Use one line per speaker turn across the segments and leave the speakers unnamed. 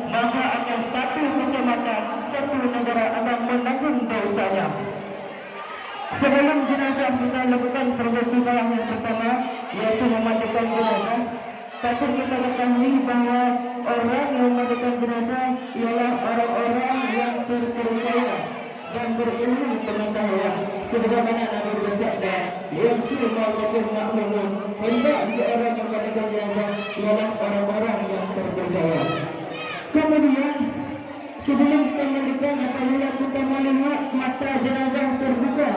maka akan satu kecamatan, satu negara akan menanggung dosanya. Sebelum jenazah kita lakukan perbuatan yang pertama, yaitu memandikan jenazah. Patut kita ketahui bahawa orang yang memandikan jenazah ialah orang-orang yang terpercaya dan berilmu pengetahuan. Sebagaimana Nabi bersabda, "Yamsul ma'akum ma'lumun." Hendaknya orang yang memandikan jenazah ialah orang-orang yang terpercaya. Kemudian sebelum kita memandikan, apabila kita melihat mata jenazah terbuka,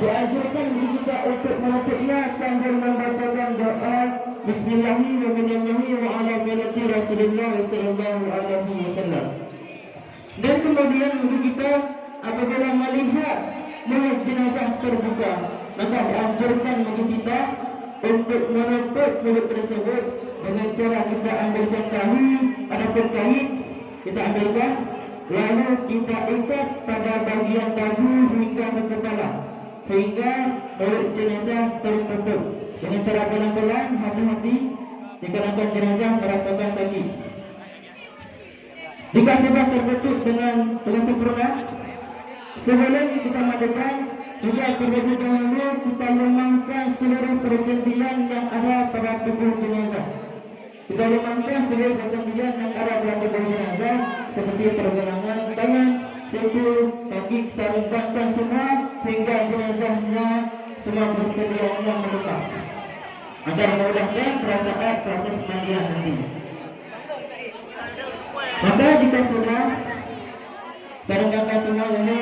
dianjurkan kita untuk menutupnya sambil membacakan doa Bismillahirrahmanirrahim wa ala millati Rasulillah sallallahu alaihi wasallam. Dan kemudian kita apabila melihat jenazah terbuka, maka dianjurkan bagi kita untuk menutup mulut tersebut dengan cara kita ambilkan tali ataupun kain, kita ambilkan, lalu kita ikat pada bahagian dagu hingga ke kepala, hingga mulut jenazah tertutup. Dengan cara pelan-pelan, hati-hati, dikarenakan jenazah merasakan sakit. Jika sudah tertutup dengan sempurna, sebelum kita mandikan, juga terlebih dahulu kita lemangkan seluruh persendian yang ada pada tubuh jenazah. Kita lemangkan seluruh persendian yang ada pada tubuh jenazah, seperti pergelangan tangan, siku, kaki, kita lembangkan semua hingga jenazahnya semua persendiannya melekat, agar memudahkan proses pemandian nanti. Maka jika sudah barangkali semua ini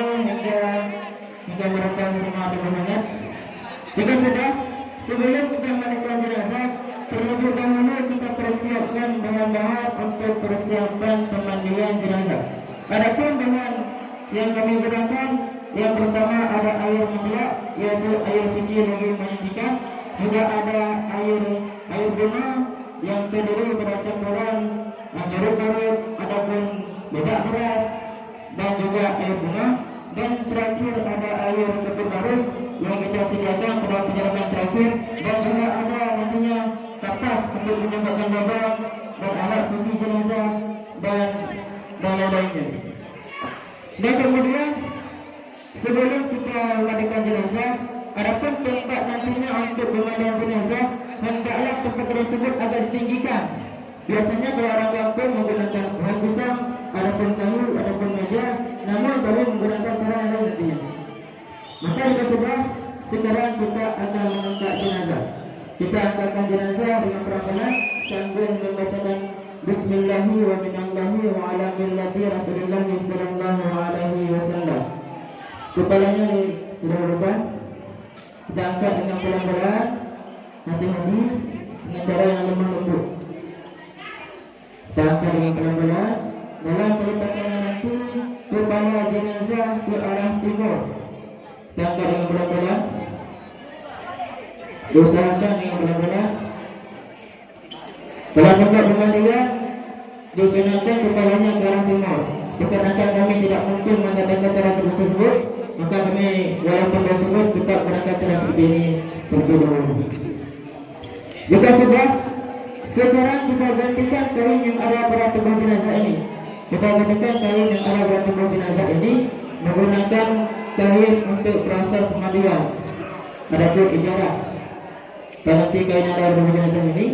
hingga mereka semua berkemangat, jika sudah, sebelum kita memandikan jenazah, terlebih dahulu kita persiapkan bahan-bahan untuk persiapan pemandian jenazah. Adapun bahan yang kami gunakan, yang pertama ada air mutlak, yaitu air suci lagi menyucikan. Juga ada air bunga yang terdiri pada campuran jeruk parut ataupun bedak beras, dan juga air bunga. Dan terakhir ada air keping barus yang kita sediakan pada perjalanan terakhir, dan juga ada nantinya kapas untuk menyebabkan lubang dan alat suci jenazah dan lain-lainnya. Dan kemudian sebelum kita memandikan jenazah, adapun tempat nantinya untuk pemandian jenazah, hendaklah tempat tersebut agak ditinggikan. Biasanya kalau orang kampung menggunakan bahan pisang, adapun kayu, adapun meja, namun kami menggunakan cara yang lain nantinya. Maka jika sudah, sekarang kita akan mengangkat jenazah. Kita angkatkan jenazah dengan pelan-pelan sambil membacakan Bismillahi wa minallahi wa ala millati Rasulillah sallallahu alaihi wasallam. Kepalanya didahulukan, kita angkat dengan pelan-pelan, hati-hati, dengan cara yang lemah lembut. Kita angkat dengan pelan-pelan. Dalam peletakannya nanti, kepala jenazah ke arah timur. Kita angkat dengan pelan-pelan, diusahakan dengan pelan-pelan. Dalam tempat pemandian, disunahkan kepalanya ke arah timur. Dikarenakan kami tidak mungkin mengatakan cara tersebut, maka kami walaupun tersebut tetap menggunakan cara seperti ini terlebih dahulu. Jika sudah, sekarang kita gantikan kain yang ada pada tubuh jenazah ini. Kita gantikan kain yang ada pada tubuh jenazah ini menggunakan kain untuk proses pemandian. Adapun ijarah, ganti kain yang ada pada tubuh jenazah ini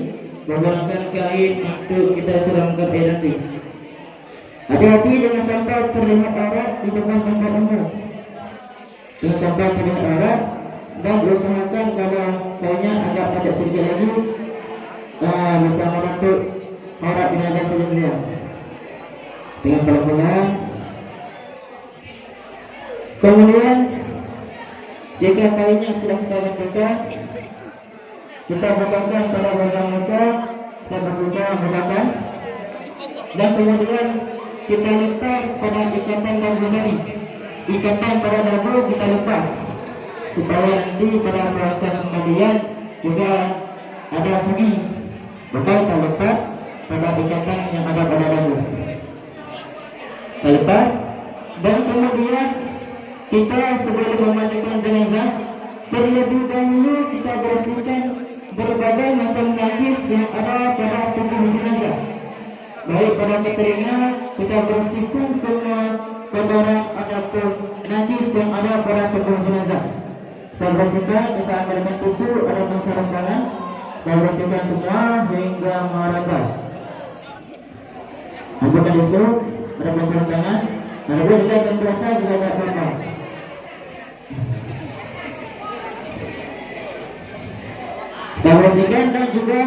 menggunakan kain untuk kita siramkan air nanti. Hati-hati jangan sampai terlihat aurat di depan tempat umum. Jangan sampai terlihat aurat, dan usahakan kalau kainnya agak pendek sedikit lagi, bisa menutup aurat jenazah saja. Dengan pelan-pelan. Kemudian jika kainnya sudah kita gantikan, kita bukakan pada bagian muka, kita bukakan, dan kemudian kita lepas pada ikatan dagu tadi. Ikatan pada dagu kita lepas, supaya nanti pada proses pemandian juga ada segi. Maka kita lepas pada ikatan yang ada pada dagu. Kita lepas, dan kemudian kita sebelum memandikan jenazah, terlebih dahulu kita bersihkan berbagai macam najis yang ada pada tubuh Baik, pada materinya kita bersihkan semua kotoran ataupun najis yang ada pada tubuh jenazah. Kita bersihkan, kita ambilkan tisu ataupun sarung tangan, kita bersihkan semua hingga merata. Ambilkan tisu ataupun sarung tangan, lalu kita akan berasa juga tidak apa-apa. Kita bersihkan dan juga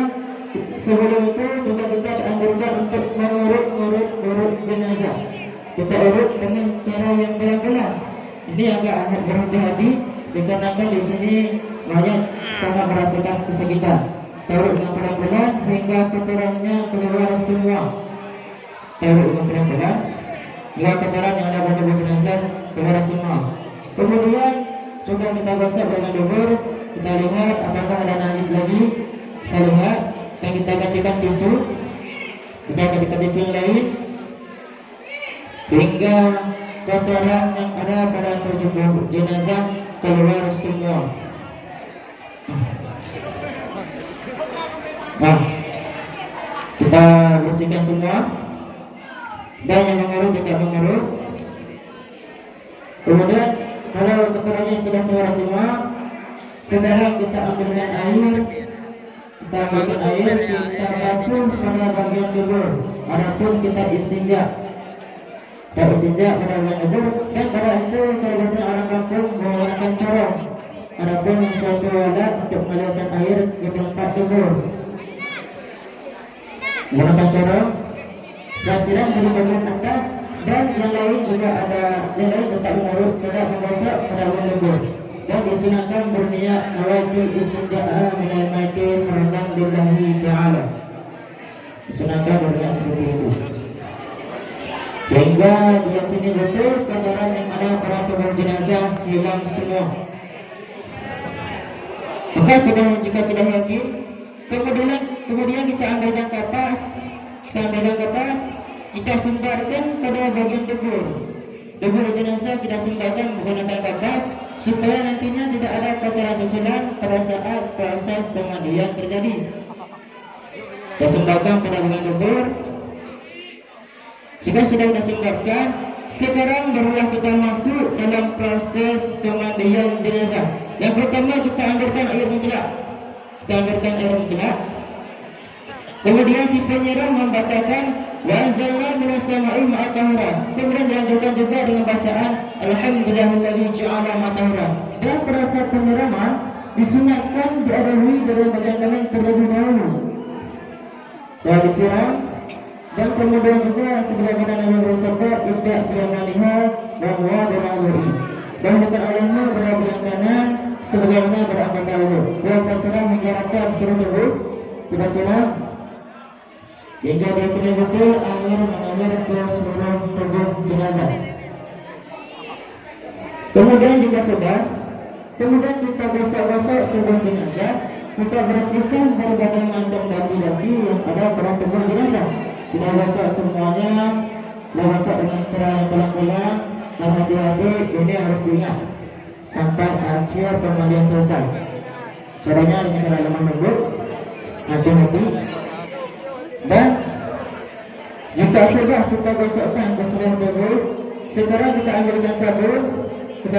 sebelum itu juga kita dianjurkan untuk mengurut jenazah. Kita urut dengan cara yang pelan-pelan. Ini agak berhati-hati dikarenakan di sini banyak sangat merasakan kesakitan. Kita urut dengan pelan-pelan hingga kotorannya keluar semua. Kita urut dengan pelan-pelan hingga kotoran yang ada pada jenazah keluar semua. Kemudian coba kita gosok dengan dubur. Kita lihat apakah ada najis lagi. Kita lihat dan kita gantikan tisu. Kita gantikan tisu yang lain hingga kotoran yang ada pada tubuh jenazah keluar semua. Nah, kita bersihkan semua dan yang mengurut juga mengurut. Kemudian kalau kotorannya sudah keluar semua, sekarang kita ambilkan air. Kita ambilkan air, kita basuh pada bagian dubur. Adapun kita istinja. Kita istinja pada bagian dubur. Dan pada itu kalau bahasa orang kampung menggunakan corong. Adapun suatu wadah untuk mengalirkan air ke tempat dubur. Menggunakan corong. Dan siram dari bagian atas. Dan yang lain juga ada yang lain tetap mengurut, tetap menggosok pada bagian dubur. Dan disunahkan berniat nawaitu istinja'a minal maiti fardhan lillahi ta'ala. Disunahkan berniat seperti itu sehingga diyakini betul kotoran yang ada pada tubuh jenazah hilang semua. Maka jika sudah yakin, kemudian kita ambilkan kapas, kita sumbarkan pada bagian dubur jenazah, kita sumbarkan menggunakan kapas supaya nantinya tidak ada kotoran susulan pada saat proses pemandian terjadi. Kita sumbarkan pada bagian dubur. Jika sudah kita sumbarkan, sekarang barulah kita masuk dalam proses pemandian jenazah. Yang pertama kita ambilkan air menggelap. Kemudian si penyiram membacakan wa anzalna minas sama'i ma'an tahuran. Kemudian dilanjutkan juga dengan bacaan alhamdulillahilladzi ja'ala ma'an tahuran. Dan proses penyiraman disunatkan diadui dalam bagian tangan terlebih dahulu. Telah disiram dan kemudian juga sebagaimana Nabi bersabda ibda biyamaniha wa huwa bi'aluri. Dan bukan olehmu pada bagian kanan sebagaimana berangkat dahulu. Dan kita siram hingga rata seluruh tubuh. Kita siram hingga dia betul-betul air mengalir ke seluruh tubuh jenazah. Kemudian kita kita gosok-gosok tubuh jenazah. Kita bersihkan berbagai macam daki-daki yang ada pada tubuh jenazah. Kita gosok semuanya, kita gosok dengan cara yang pelan-pelan dan hati-hati. Ini harus diingat sampai akhir pemandian selesai. Caranya dengan cara lemah lembut, hati-hati. Dan jika sudah kita gosokkan ke seluruh tubuh, sekarang kita ambilkan sabun, kita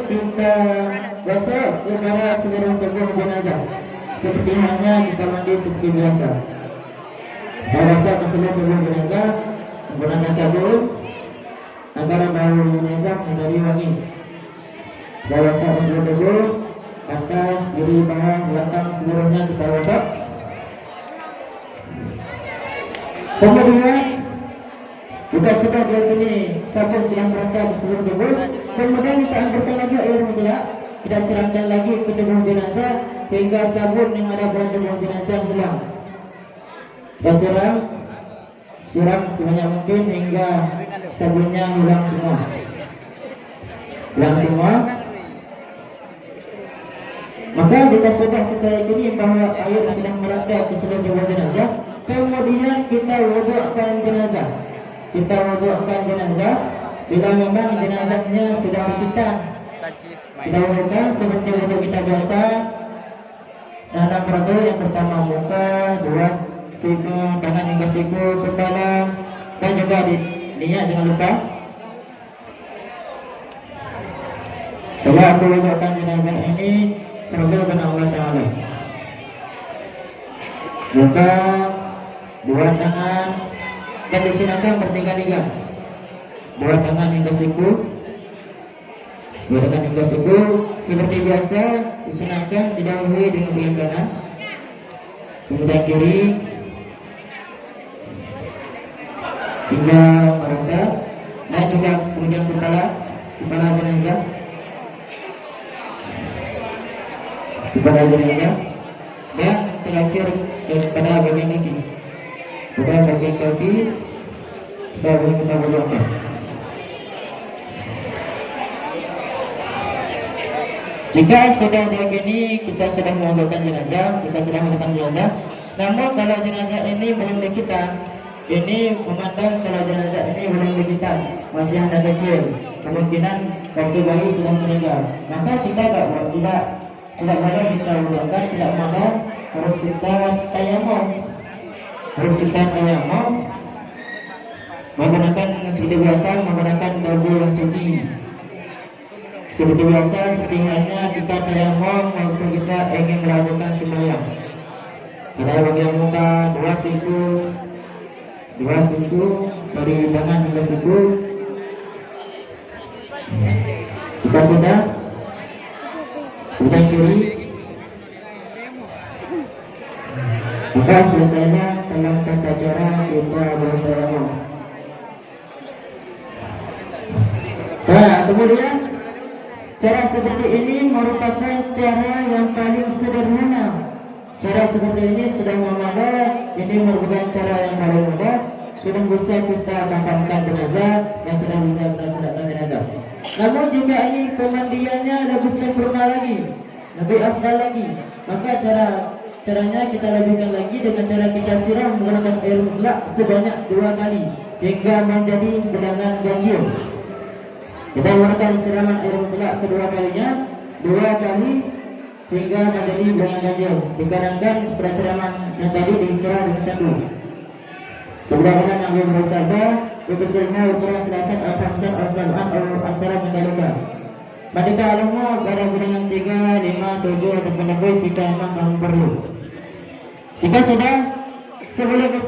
kita gosok kepada seluruh tubuh jenazah seperti halnya kita mandi seperti biasa. Kita gosok ke seluruh tubuh jenazah menggunakan sabun agar bau jenazah menjadi wangi. Kita gosok ke seluruh tubuh, atas, kiri, bawah, belakang, seluruhnya kita gosok. Kemudian jika sudah diyakini sabun sudah merata di seluruh tubuh, kemudian kita ambilkan lagi air menggelap, kita siramkan lagi ke tubuh jenazah hingga sabun yang ada pada tubuh jenazah hilang. Kita siram sebanyak mungkin hingga sabunnya hilang semua. Maka jika sudah kita yakini bahwa air sudah merata ke seluruh tubuh jenazah, kemudian kita wudu'kan jenazah. Bila memang jenazahnya sudah berkitan, kita wudu'kan seperti wudu kita biasa. Nah, yang pertama muka, dua siku tangan hingga siku kepala dan juga di niat jangan lupa. Sebelum aku letakkan jenazah ini kepada Allah Ta'ala, buka dua tangan dan disunahkan bertiga-tiga. Dua tangan hingga siku, dua tangan hingga siku. Seperti biasa disunahkan didahului dengan tangan kanan, kemudian kiri hingga merata, dan juga kemudian kepala jenazah, dan terakhir kepada bagian kaki. Pada bagian kaki kita boleh kita berdoa. Jika sudah diyakini kita sudah mengumpulkan jenazah, namun kalau jenazah ini belum dikitan, ini memandang kalau jenazah ini belum dikitan, masih ada kecil, kemungkinan waktu bayi sudah meninggal, maka kita tidak boleh kita ulangan, tidak mau harus kita tayamum, menggunakan seperti biasa, menggunakan baju yang suci. Seperti biasa, seperti halnya kita tayamum waktu kita ingin melakukan sembahyang. Kita bagian muka dua siku dari tangan hingga siku. Kita sudah. Kemudian kiri, maka selesainya dalam tata cara kita bertayamum. Nah, kemudian cara seperti ini merupakan cara yang paling sederhana. Cara seperti ini sudah memadai, ini merupakan cara yang paling mudah. Sudah bisa kita makamkan jenazah dan sudah bisa kita solatkan jenazah. Namun jika ini pemandiannya lebih sempurna lagi, lebih afdal lagi, maka caranya kita lanjutkan lagi dengan cara kita siram menggunakan air mutlak sebanyak 2 kali hingga menjadi bilangan ganjil. Kita menggunakan siraman air mutlak kedua kalinya 2 kali hingga menjadi bilangan ganjil. Dikarenakan pada siraman yang tadi dikira dengan 1. Sebagaimana Nabi bersabda, "Berkesilnya ukuran selasan al-khamsan al-sab'an al-aksara mendalika." Maka alamu pada bilangan 3, 5, 7 ataupun lebih jika memang kamu perlu. Jika sudah, sebelum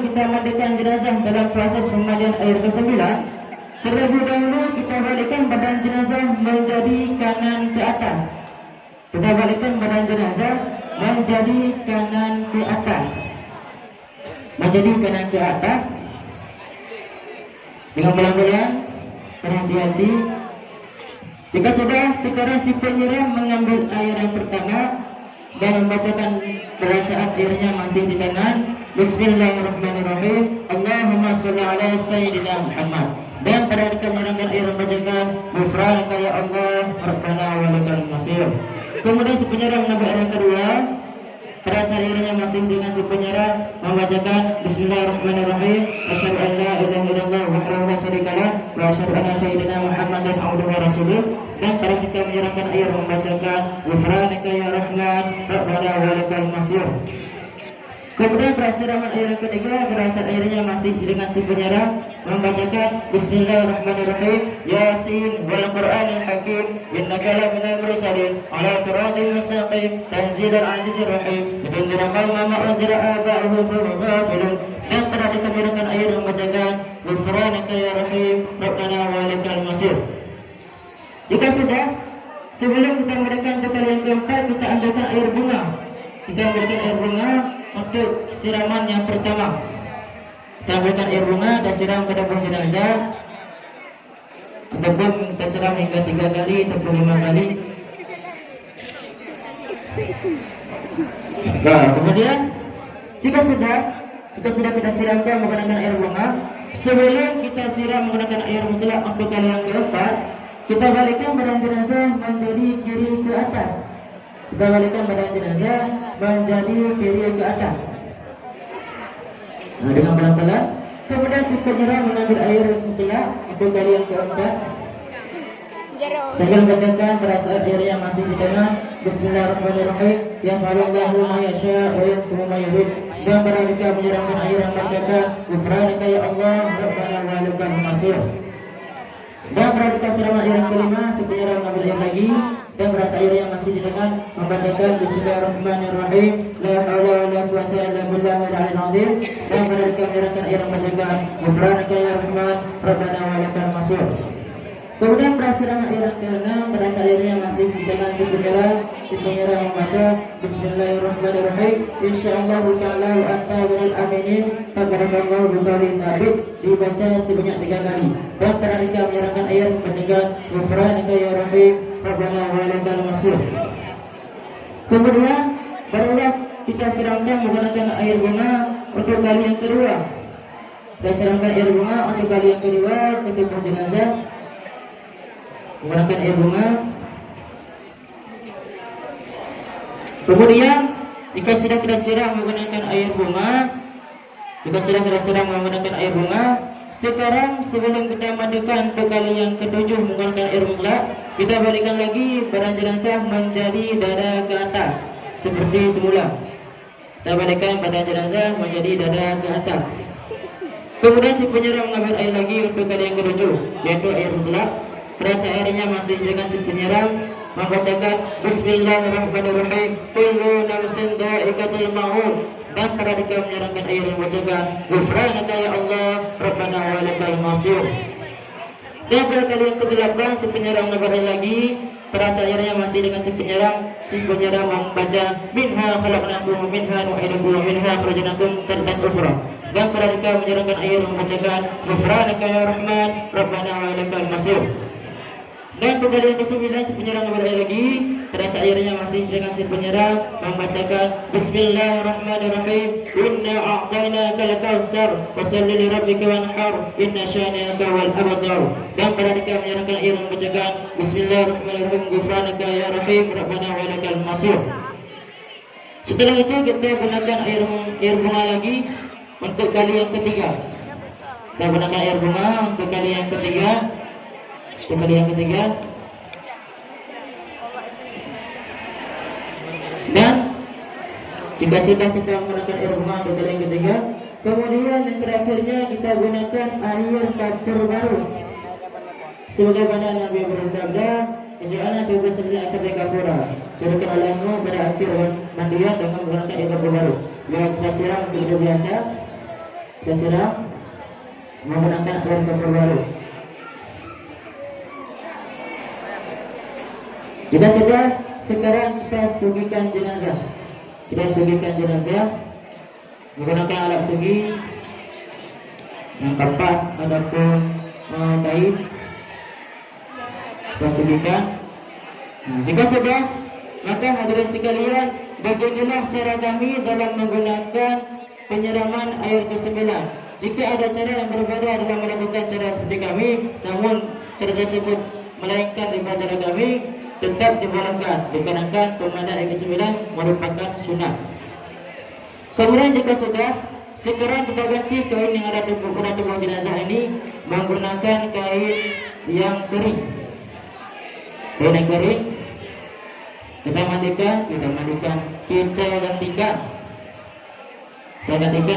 kita mandikan jenazah dalam proses pemandian air ke-9, terlebih dahulu kita balikkan badan jenazah menjadi kanan ke atas. Kita balikkan badan jenazah menjadi kanan ke atas. Menjadi kanan ke atas dengan pelan-pelan, berhati-hati. Jika sudah, sekarang si penyiram mengambil air yang pertama dan membacakan pada saat airnya masih di tangan, Bismillahirrahmanirrahim, Allahumma sholli ala Sayyidina Muhammad. Dan pada ketika menyiramkan air membacakan Ghufranaka ya Allah, Rabbana wa lakal masir. Kemudian si penyiram mengambil air yang kedua. Pada saat airnya masih dengan si penyiram membacakan Bismillahirrahmanirrahim, asyhadu an la ilaha illallah wahdahu la syarika lah wa asyhadu anna sayyidina Muhammadan abduhu wa rasuluh. Dan pada ketika menyiramkan air membacakan Ghufranaka ya Rahman, Rabbana wa lakal masir. Kemudian pada siraman air yang ketiga, pada saat airnya masih dengan si penyiram membacakan Bismillahirrahmanirrahim, Yasin wal Qur'anil Hakim, innaka laminal mursalin ala siratal mustaqim, tanzilal azizir rahim, litunzira qauman ma unzira aba'uhum fa hum ghafilun. Dan pada dikembalikan air membacakan Ghufranaka ya Rahim, Rabbana wa lakal masir. Jika sudah, sebelum kita memberikan bekal yang keempat, kita ambilkan air bunga. Kita ambilkan air bunga untuk siraman yang pertama. Kita ambilkan air bunga dan siram pada buah jenazah, ataupun kita siram hingga 3 kali ataupun 5 kali. Nah, kemudian jika sudah kita siramkan menggunakan air bunga, sebelum kita siram menggunakan air mutlak untuk kali yang keempat, kita balikkan badan jenazah menjadi kiri ke atas. Kita balikkan badan jenazah menjadi kiri ke atas. Nah, dengan pelan-pelan. Kemudian si penyiram mengambil air mutlak untuk kali yang keempat. Sambil bacakan pada saat air yang masih di tengah. Bismillahirrahmanirrahim. Yaf'alullahu ma yasha' wa yahkumu ma yurid. Dan pada ketika menyerahkan air yang bacakan, Ghufranaka ya Allah, Rabbana wa lakal masir. Dan pada ketika siraman air yang kelima, si penyerang mengambil air lagi. Dan berasa air yang masih di tengah membacakan Bismillahirrahmanirrahim. La haula wa la quwwata illa billahil aliyyil azim. Dan pada ketika menyerahkan air yang bacakan, Ghufranaka ya Rahman, Rabbana wa lakal masir. Kemudian berasirama air yang ke-6, pada airnya masih di tengah si penyerang membaca Bismillahirrahmanirrahim. Insyaallah ta'ala wa anta minal aminin. Tabarakallahu bukari tabib, dibaca sebanyak 3 kali. Dan pada ketika menyerahkan air membacakan Ghufranaka ya Rahim, Rabbana wa lakal masir. Kemudian barulah kita siramkan menggunakan air bunga untuk kali yang kedua. Kita siramkan air bunga untuk kali yang kedua ke tubuh jenazah menggunakan air bunga. Kemudian jika sudah kita siram menggunakan air bunga, sekarang sebelum kita mandikan untuk kali yang ke-7 menggunakan air bunga, kita balikkan lagi badan jenazah menjadi dada ke atas seperti semula. Kita balikkan badan jenazah menjadi dada ke atas. Kemudian si penyiram mengambil air lagi untuk kali yang ke-7, yaitu air bunga. Perasa airnya masih dengan si penyiram membacakan Bismillahirrahmanirrahim. Kullu nafsin dha'iqatul maut. Dan pada ketika menyerahkan air membacakan Ghufranaka ya Allah, Rabbana wa lakal masir. Dan pada kali yang ke-8 si penyiram mengambil air lagi. Perasa airnya masih dengan si penyiram membaca Minha khalaqnakum wa minha nu'idukum wa minha akhrajnakum taratan ukhra. Dan pada ketika menyerahkan air membacakan Ghufranaka ya Rahman, Rabbana wa lakal masir. Dan pada kali yang ke-9 si penyerang mengambil air lagi. Terasa airnya masih dengan si penyerang membacakan Bismillahirrahmanirrahim. Inna a'tainakal kautsar fasholli li rabbika wanhar inna syani'aka wal abtar. Dan pada ketika menyerahkan air membacakan Bismillahirrahmanirrahim. Ghufranaka ya Rahim, Rabbana wa lakal masir. Setelah itu kita gunakan air bunga lagi untuk kali yang ketiga. Kita gunakan air bunga untuk kali yang ketiga. Dan jika sudah kita menggunakan air bunga untuk kali yang ketiga, kemudian yang terakhirnya kita gunakan air kapur barus. Sebagaimana Nabi bersabda, "Ij'alna fi ghusli akbar kafura." Jadikan olehmu pada akhir mandian dengan menggunakan air kapur barus. Kita siram seperti biasa. Kita siram menggunakan air kapur barus. Jika sudah, sekarang kita sugikan jenazah. Menggunakan alat sugi yang kapas ataupun kain. Kita sugikan. Jika sudah, maka hadirin sekalian, beginilah cara kami dalam menggunakan penyiraman air ke-9. Jika ada cara yang berbeda dalam melakukan cara seperti kami, namun cara tersebut melainkan daripada cara kami, tetap dibolehkan dikarenakan pemandian air ke-9 merupakan sunnah. Kemudian jika sudah, sekarang kita ganti kain yang ada di tubuh jenazah ini menggunakan kain yang kering. Kita gantikan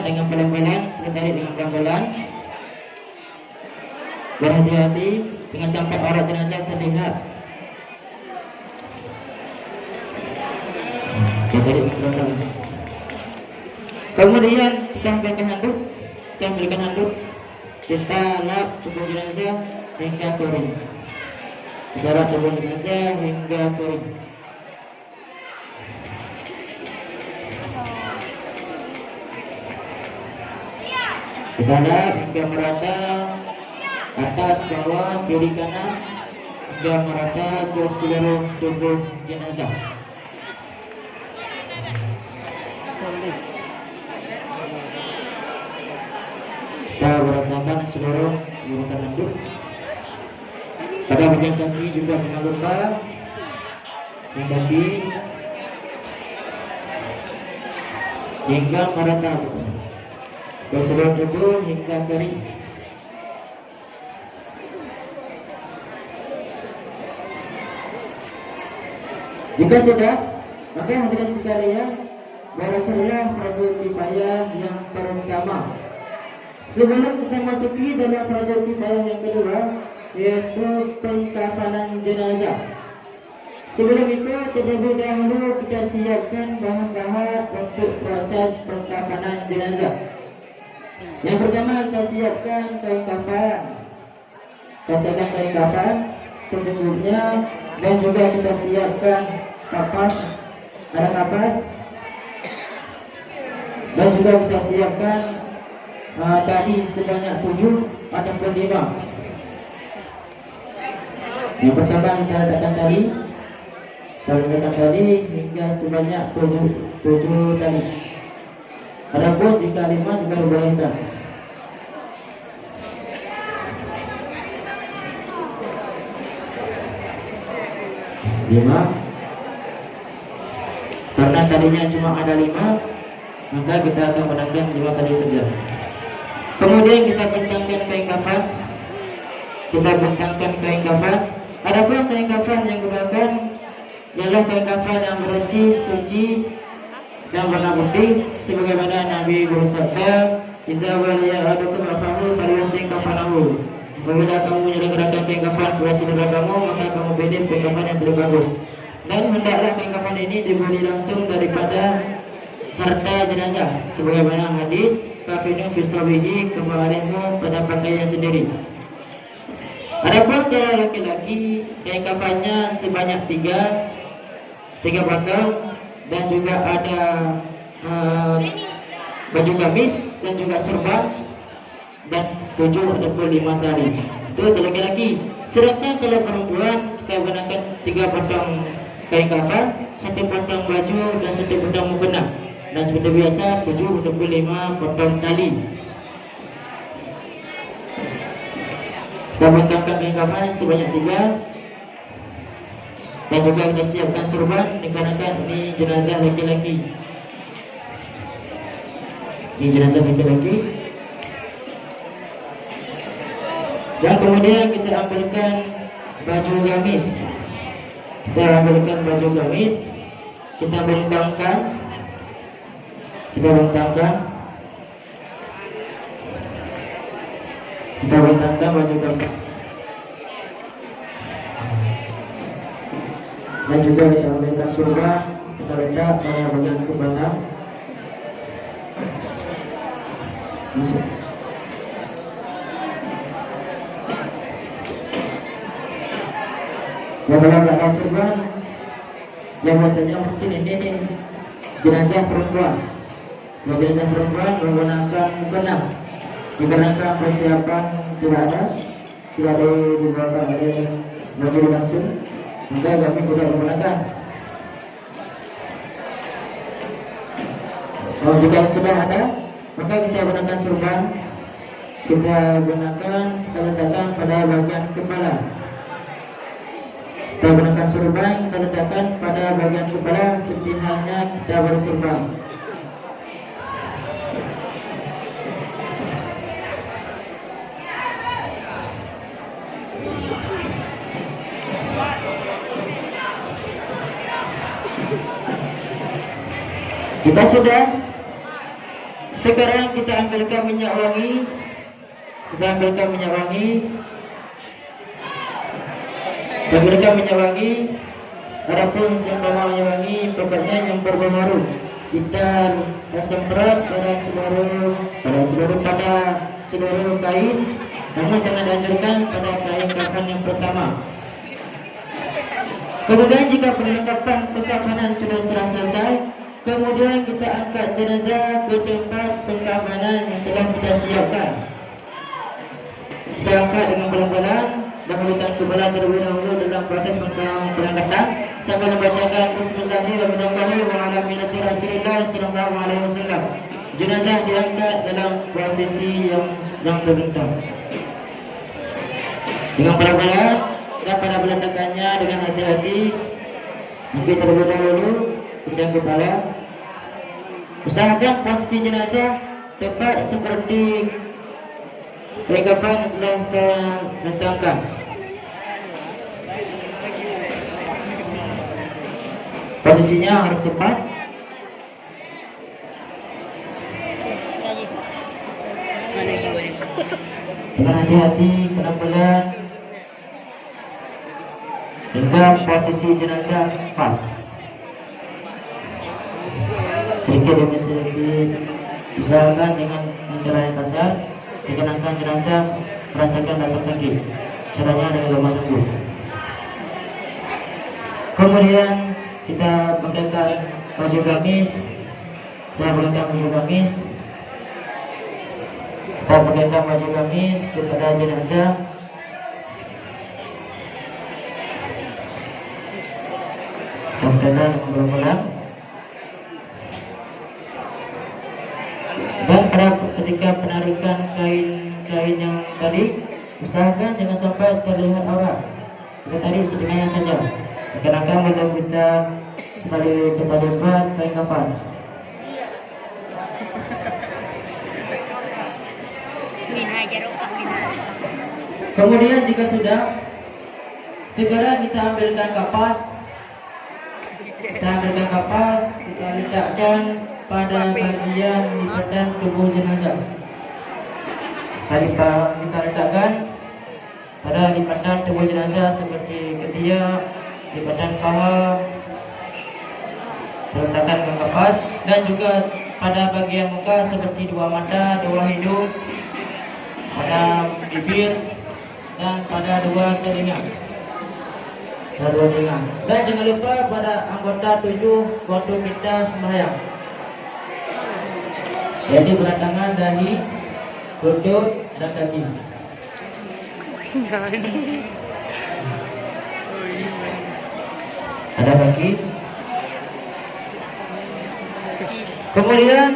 dengan pelan-pelan. Kita tarik dengan pelan-pelan. Berhati-hati jangan sampai aurat jenazah terlihat. Kemudian kita ambilkan handuk. Kita lap tubuh jenazah hingga kering. Kita lap tubuh jenazah hingga kering. Kita lap hingga merata, atas bawah kiri kanan, hingga merata ke seluruh tubuh jenazah. Kita meratakan seluruh menggunakan handuk. Pada bagian kaki juga jangan lupa yang kaki hingga merata ke seluruh tubuh hingga kering. Jika sudah, maka hadirin sekalian, barakallah fardu kifayah yang pertama. Sebelum kita masuki dalam fardu kifayah yang kedua, yaitu pengkafanan jenazah. Sebelum itu, terlebih dahulu kita siapkan bahan-bahan untuk proses pengkafanan jenazah. Yang pertama, kita siapkan kain kafan. Pasangkan kain kafan secukupnya, dan juga kita siapkan kapas, ada kapas, dan juga kita siapkan tadi sebanyak 7 ataupun 5. Yang pertama kita letakkan tali, hingga sebanyak 7 tali. Adapun jika 5 juga dibolehkan. Karena tadinya cuma ada 5, maka kita akan menggunakan 5 tali saja. Kemudian kita bentangkan kain kafan. Adapun kain kafan yang digunakan ialah kain kafan yang bersih, suci, dan warna putih, sebagaimana Nabi bersabda, "Idza waliya ahadukum afahu falyusi kafanahu." Apabila kamu menyerahkan kain kafan kepada saudara kamu, maka kamu pilih kain kafan yang lebih bagus. Dan hendaklah kain kafan ini dibeli langsung daripada harta jenazah, sebagaimana hadis kafinu fi sabihi, kafanimu pada pakaian sendiri. Adapun kalau laki-laki, kain kafannya sebanyak 3 batang, dan juga ada baju gamis dan juga serban, dan 7 ataupun 5 tali. Itu untuk laki-laki. Sedangkan kalau perempuan, kita gunakan 3 batang kain kafan, 1 batang baju, dan 1 batang mukena. Dan seperti biasa 7 ataupun 5 batang tali. Kita bentangkan kain kafan sebanyak 3, dan juga kita siapkan sorban dikarenakan ini jenazah laki-laki. Dan kemudian kita ambilkan baju gamis. Kita bentangkan baju gamis. Dan juga kita ambilkan sorban, kita letak pada bagian kepala. Dan kalau ada sorban, yang biasanya mungkin ini jenazah perempuan. Jenazah perempuan menggunakan mukena, dikarenakan persiapan tidak ada dibawa oleh baju langsung, maka kami tidak menggunakan. Kalau jika sudah ada, maka kita gunakan sorban. Kita letakkan pada bagian kepala. Kita gunakan sorban, kita letakkan pada bagian kepala seperti halnya kita bersorban. Jika sudah, sekarang kita ambilkan minyak wangi. Adapun sembama minyak wangi, pokoknya yang berbau. Kita semprot pada seluruh kain, namun jangan dianjurkan pada kain kafan yang pertama. Kemudian jika perlengkapan pengkafanan sudah selesai, kemudian kita angkat jenazah ke tempat pengkafanan yang telah kita siapkan. Kita angkat dengan pelan-pelan, dahulukan kepala terlebih dahulu dalam proses pengangkatan sambil membacakan Bismillahirrahmanirrahim wa ala millati Rasulillah sallallahu alaihi wasallam. Jenazah diangkat dalam prosesi yang terbentang dengan pelan-pelan, dan pada peletakannya dengan hati-hati. Angkat terlebih dahulu kemudian kepala. Usahakan posisi jenazah tepat seperti kain kafan yang telah kita bentangkan. Posisinya harus tepat. Dengan hati-hati, pelan-pelan hingga posisi jenazah pas. Sedikit demi sedikit, usahakan dengan cara yang kasar dikenakan jenazah merasakan rasa sakit. Caranya dengan lemah lembut. Kemudian kita pakaikan baju gamis, kita pakaikan baju gamis kepada jenazah. Kemudian pelan-pelan. Dan ketika penarikan kain yang tadi, usahakan jangan sampai terlihat aurat. Kita tadi setengahnya saja. Dikenakan bila kita lebat kain kafan. Kemudian jika sudah, segera kita ambilkan kapas. Kita letakkan pada bagian lipatan tubuh jenazah. Kita letakkan pada lipatan tubuh jenazah seperti ketiak, lipatan paha, letakkan ke kapas, dan juga pada bagian muka seperti dua mata, dua hidung, pada bibir, dan pada dua telinga. Dan jangan lupa pada anggota tujuh waktu kita sembahyang, yaitu berat tangan, dahi, lutut, dan kaki. Ada kaki. Kemudian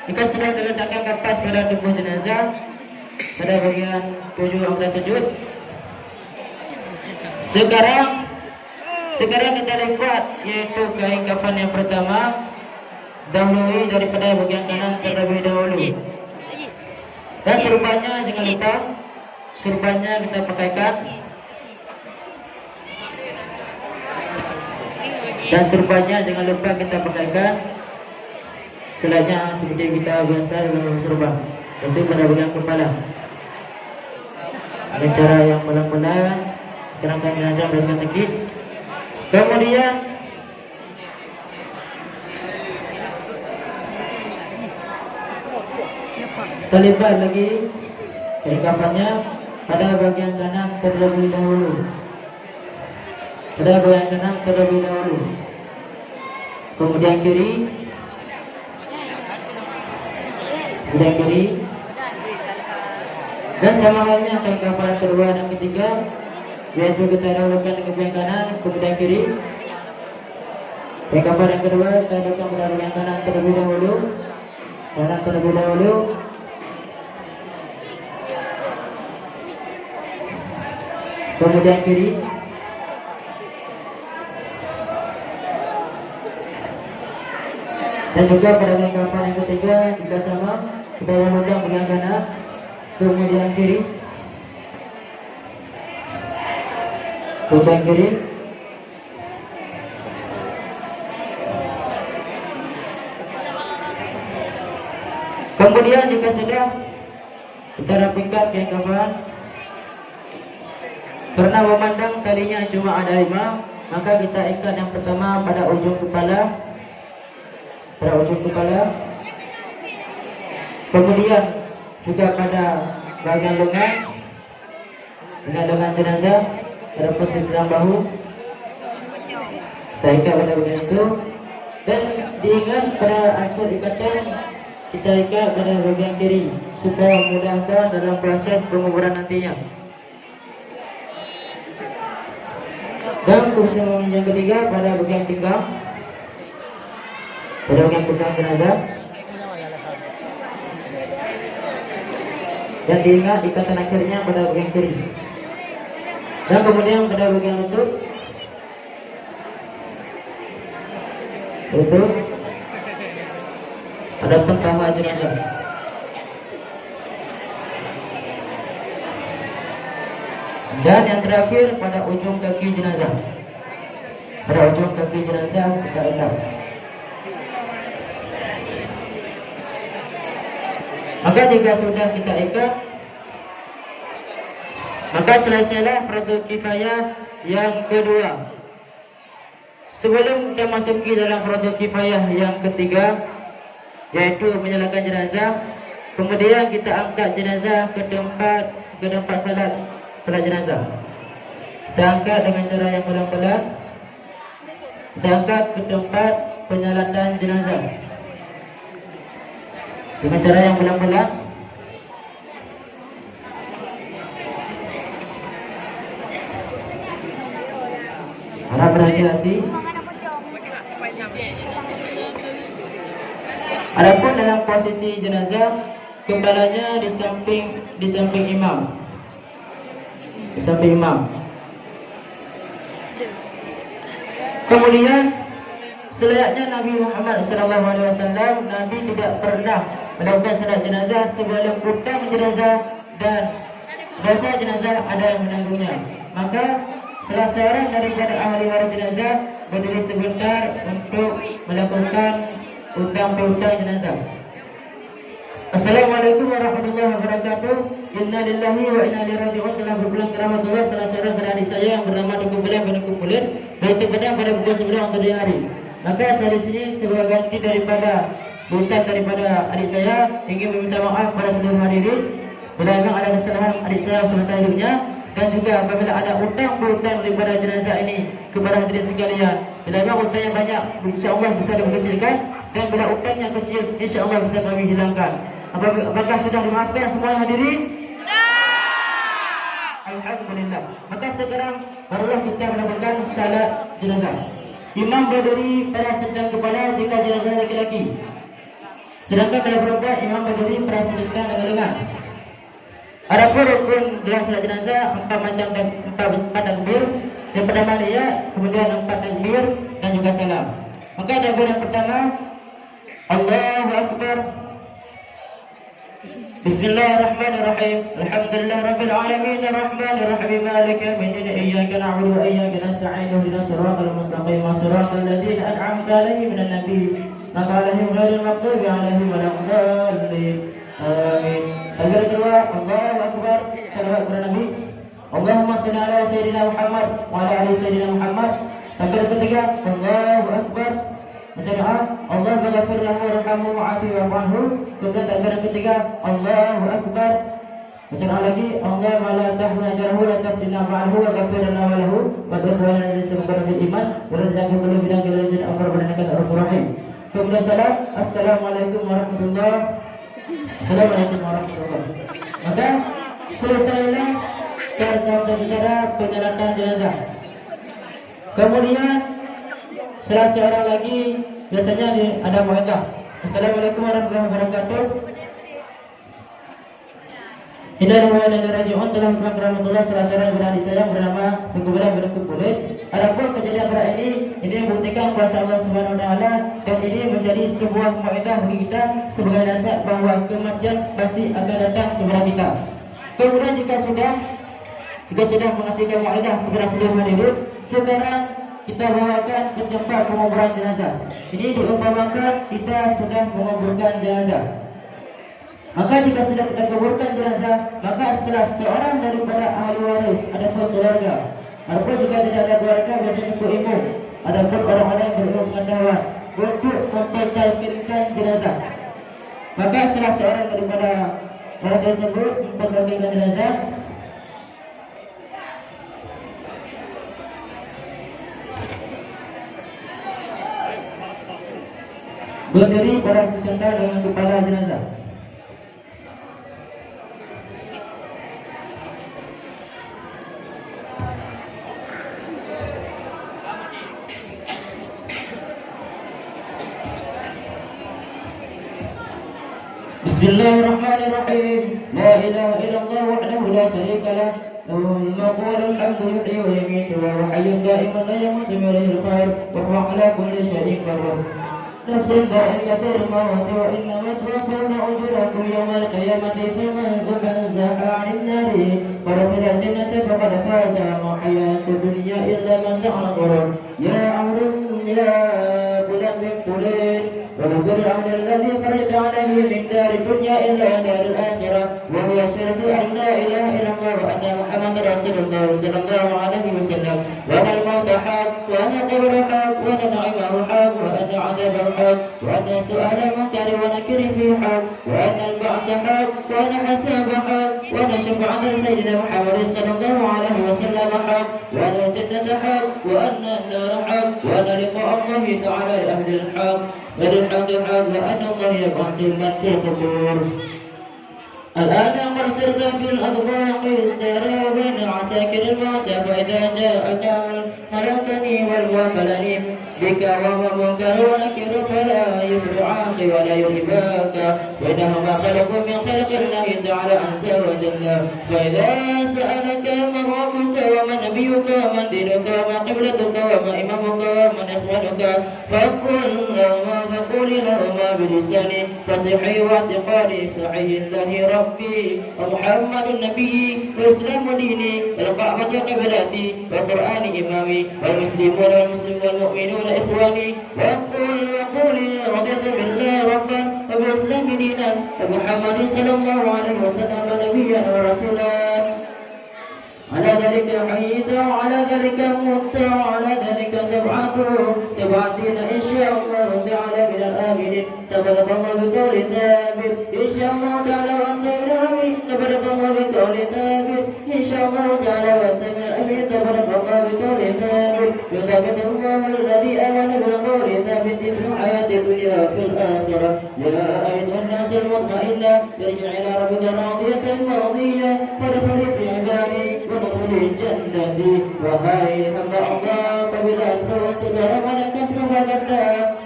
jika sudah diletakkan kapas pada tubuh jenazah pada bagian tujuh anggota sujud, sekarang kita lipat, yaitu kain kafan yang pertama, dahului daripada bagian kanan terlebih dahulu. Dan serbannya jangan lupa, serbannya kita pakaikan. Dan serbannya jangan lupa kita pakaikan. Selainnya seperti kita biasa dalam serban, yaitu pada bagian kepala. Ada cara yang pelan-pelan, kerangkan jenazah merasakan sakit. Kemudian terlibat lagi kain kafannya pada bagian kanan terlebih dahulu. Kemudian kiri. Dan sama halnya kain kafan kedua dan ketiga, yaitu kita dahulukan ke bagian kanan, kemudian kiri. Kain kafan yang kedua kita dahulukan pada bagian kanan terlebih dahulu. Kemudian kiri. Dan juga pada kain kafan yang ketiga juga sama, kita dahulukan bagian kanan, kemudian kiri. Kemudian jika sudah, kita rapikan kain kafan. Karena memandang talinya cuma ada 5, maka kita ikat yang pertama pada ujung kepala. Kemudian juga pada bagian lengan jenazah, pada posisi dalam bahu. Kita ikat pada bagian itu. Dan diingat pada akhir ikatan kita ikat pada bagian kiri supaya memudahkan dalam proses penguburan nantinya. Dan kursi yang ketiga pada bagian pinggang, jenazah. Dan diingat ikatan akhirnya pada bagian kiri. Dan kemudian pada bagian lutut, ada paha jenazah. Dan yang terakhir pada ujung kaki jenazah. pada ujung kaki jenazah kita ikat. Maka jika sudah kita ikat, maka selesailah fardu kifayah yang kedua. Sebelum kita masuki dalam fardu kifayah yang ketiga, yaitu menyalakan jenazah, kemudian kita angkat jenazah ke tempat salat jenazah. Kita angkat dengan cara yang pelan-pelan. Kita angkat ke tempat penyalatan jenazah dengan cara yang pelan-pelan. Harap berhati-hati. Adapun dalam posisi jenazah, kepalanya di samping imam. Di samping imam. Kemudian selayaknya Nabi Muhammad SAW, Nabi tidak pernah melakukan salat jenazah sebelum utang jenazah dan dosa jenazah ada yang menanggungnya. Maka salah seorang daripada ahli waris jenazah berdiri sebentar untuk melakukan utang piutang jenazah. Assalamualaikum warahmatullahi wabarakatuh. Inna lillahi wa inna ilaihi raji'un. Telah berpulang ke rahmatullah salah seorang adik saya yang bernama Dukuh Belah bin Dukuh Kulit berarti pada pukul 9 untuk dini hari. Maka saya di sini sebagai ganti daripada dosa daripada adik saya ingin meminta maaf pada seluruh hadirin bila memang ada kesalahan adik saya semasa hidupnya, dan juga apabila ada utang piutang daripada jenazah ini kepada hadirin sekalian. Bila memang utangnya banyak, insya-Allah bisa dikecilkan, dan bila utangnya kecil, insya-Allah bisa kami hilangkan. Apakah sudah dimaafkan semua hadirin? Alhamdulillah. Maka sekarang barulah kita melakukan salat jenazah. Imam berdiri pada sedang kepala jika jenazah laki-laki. Sedangkan kalau perempuan, imam berdiri pada sedang dengan lengan. Adapun rukun dalam salat jenazah 4 takbir. Yang pertama dia, kemudian 4 takbir dan juga salam. Maka takbir yang pertama, Allahu Akbar. Bismillahirrahmanirrahim. Alhamdulillahirabbil alamin arrahmanir rahim maliki yaumiddin iyyaka na'budu wa iyyaka nasta'in ihdinas siratal mustaqim siratal ladzina an'amta 'alaihim minan nabiyyin ghairil maghdubi 'alaihim waladdallin. Amin. Takbir kedua, Allahu Akbar. Salawat kepada Nabi. Allahumma shalli ala sayyidina Muhammad wa ala ali sayyidina Muhammad. Takbir ketiga, Allahu Akbar. Baca doa, Allah maghfir lahu warhamhu wa'afi wa'fu anhu. Kemudian takbir ketiga, Allahu Akbar. Baca doa lagi, Allah la tahmil ajrahu la tafdina fa'alhu wa ghafir lana wa lahu wa dkhulna alladhi sabaqana bil iman wa la taj'al qulubana ghillan lil amr innaka ar-rahmanur rahim. Kemudian salam, assalamualaikum warahmatullahi wabarakatuh. Assalamualaikum warahmatullahi wabarakatuh. Maka selesailah cara penyalatan jenazah. Kemudian salah seorang lagi biasanya ada mu'adzah. Assalamualaikum warahmatullahi wabarakatuh. Inna lillahi wa inna ilaihi raji'un. Telah berpulang ke rahmatullah salah seorang adik saya bernama Dukuh Belah bin Dukuh Kulit. Adapun kejadian pada ini membuktikan kuasa Allah Subhanahu wa taala, dan ini menjadi sebuah mu'adzah bagi kita sebagai nasihat bahawa kematian pasti akan datang kepada kita. Kemudian jika sudah menghasilkan mu'adzah kepada seluruh hadirin, sekarang kita bawakan ke tempat penguburan jenazah. Ini diumpamakan kita sudah menguburkan jenazah. Maka jika sudah kita kuburkan jenazah, maka salah seorang daripada ahli waris ataupun keluarga, ataupun jika tidak ada keluarga biasanya berilmu, ataupun orang-orang yang berilmu pengetahuan untuk mempertalkinkan jenazah. Maka salah seorang daripada orang tersebut mempertalkinkan jenazah. Berdiri pada sekentar dengan kepala jenazah. Bismillahirrahmanirrahim. La ilaha illallah wahdahu la syarika lah. Lahul mulku wa lahul hamdu yuhyi wa yumiitu wa huwa hayyun da'iman la yamutu wa ilayhil khair wa huwa ala kulli syai'in qadir. نفس ذائقة الموت وإنما توفون أجوركم يوم القيامة فمن زحزح عن النار ودخل الجنة فقد فاز وما حياة الدنيا إلا متاع الغرور يا عمرو يا بلد من فلان وذكر العمل الذي خرج عليه من دار الدنيا إلا دار الآخرة وهو يشهد أن لا إله إلا الله وأن محمد رسول الله صلى الله عليه وسلم وأن الموت حق وأن القبر حق وأن نعيمه حق وأن عذابه حق وأن سؤال المنكر ونكر فيه حق وأن البعث حق وأن حساب حق وأن شفاعة سيدنا محمد صلى الله عليه وسلم حق وأن الجنة حق وأن النار حق وأن لقاء الله تعالى لأهل الحق وللحق حق وأن الله يبعث من في القبور. الآن قد سرت في الأطباق الدار بين عساكر الموت فإذا جاءك ملكني والوفلني بك وهو منكر ونكر فلا يفرع عنك ولا يهباك وإنهما خلق من خلق الله تعالى عز وجل فإذا سألك من ربك ومن نبيك ومن دينك وما قبلتك وما إمامك ومن إخوانك فقولي لهما بلساني فصحي واعتقادي صحيح الله ربي ومحمد النبي وإسلام ديني والكعبة قبلتي والقرآن إمامي والمسلمون والمؤمنون إخواني وقولي رضيت بالله ربا وبالإسلام دينا ومحمد صلى الله عليه وسلم نبيا ورسولا على ذلك حييت وعلى ذلك مت وعلى ذلك تبعثين إن شاء الله تعالى من الآمنين تبارك الله بقول ثابت إن شاء الله تعالى وأنت من الآمنين تبارك الله بقول ثابت إن شاء الله تعالى وأنت من الآمنين تبارك الله بقول ثابت يثبت الله الذي آمن بالقول ثابت في الحياة الدنيا وفي الآخرة يا أيها الناس المطمئنة ارجع إلى ربك راضية مرضية فادخلي في عبادي ودخل الجنة وهاي hamba Allah apabila engkau telah melakukan perbuatan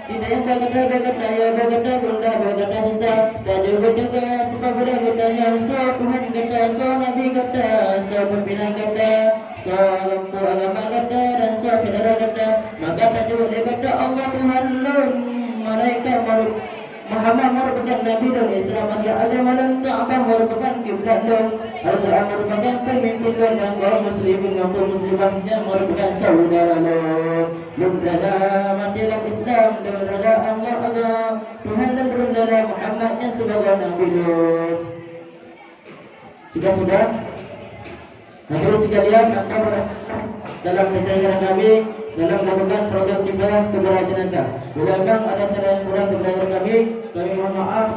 tidak yang berkata ya berkata bunda berkata sesat dan dia berkata sebab berkata ya sah Tuhan kata sah Nabi kata sah pimpinan kata sah agama kata dan sah saudara kata maka tajuk dia kata Allah Tuhan malaikat Muhammad merupakan Nabi dan Islam adalah agama dan Ka'bah merupakan kiblat dan Al-Quran merupakan pemimpin dan kaum muslimin maupun muslimat yang merupakan saudara dalam mati dalam Islam dan dalam Allah Tuhan dan dalam Muhammad yang sebagai Nabi. Jika sudah, hadirin sekalian, dalam kejadian Nabi dalam melakukan fardhu kifayah kepada jenazah. Bila ada cara yang kurang kepada kami mohon maaf.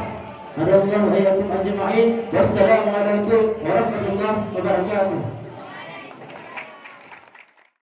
Alhamdulillah wa iyyakum ajma'in. Wassalamualaikum